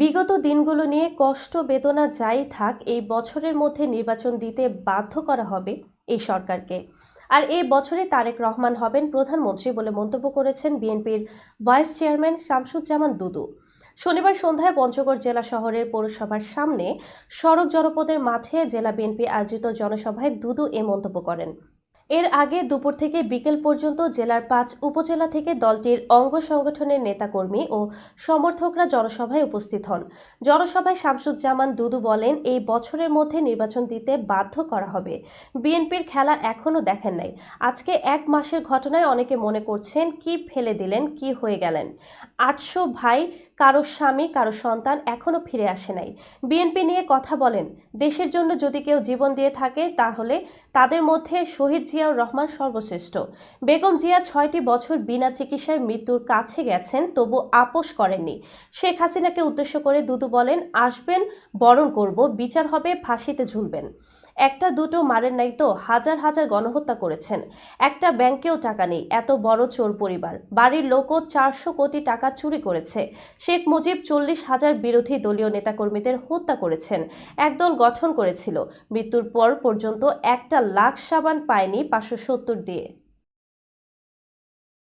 বিগত দিনগুলো নিয়ে কষ্ট বেদনা যাই থাক, এই বছরের মধ্যে নির্বাচন দিতে বাধ্য করা হবে এই সরকারকে। আর এই বছরে তারেক রহমান হবেন প্রধানমন্ত্রী বলে মন্তব্য করেছেন বিএনপির ভাইস চেয়ারম্যান শামসুজ্জামান দুদু। শনিবার সন্ধ্যায় পঞ্চগড় জেলা শহরের পৌরসভার সামনে সড়ক জনপদের মাঝে জেলা বিএনপি আয়োজিত জনসভায় দুদু এ মন্তব্য করেন। এর আগে দুপুর থেকে বিকেল পর্যন্ত জেলার ৫ উপজেলা থেকে দলটির অঙ্গ সংগঠনের নেতাকর্মী ও সমর্থকরা জনসভায় উপস্থিত হন। জনসভায় শামসুজ্জামান দুদু বলেন, এই বছরের মধ্যে নির্বাচন দিতে বাধ্য করা হবে। বিএনপির খেলা এখনো দেখেন নাই। আজকে ১ মাসের ঘটনায় অনেকে মনে করছেন কি ফেলে দিলেন, কি হয়ে গেলেন। ৮০০ ভাই, কারো স্বামী, কারো সন্তান এখনো ফিরে আসে নাই। বিএনপি নিয়ে কথা বলেন। দেশের জন্য যদি কেউ জীবন দিয়ে থাকে তাহলে তাদের মধ্যে শহীদ জিয়াউর রহমান সর্বশ্রেষ্ঠ। বেগম জিয়া ৬টি বছর বিনা চিকিৎসায় মৃত্যুর কাছে গেছেন, তবু আপোষ করেননি। শেখ হাসিনাকে উদ্দেশ্য করে দুদু বলেন, আসবেন, বরণ করব, বিচার হবে, ফাঁসিতে ঝুলবেন। একটা দুটো মারেন নাই তো, হাজার হাজার গণহত্যা করেছেন। একটা ব্যাংকেও টাকা নেই, এত বড় চোর পরিবার। বাড়ির লোকও ৪০০ কোটি টাকা চুরি করেছে। শেখ মুজিব ৪০,০০০ বিরোধী দলীয় নেতাকর্মীদের হত্যা করেছেন। একদল গঠন করেছিল, মৃত্যুর পর পর্যন্ত একটা লাখ সাবান পায়নি ৫৭০ দিয়ে।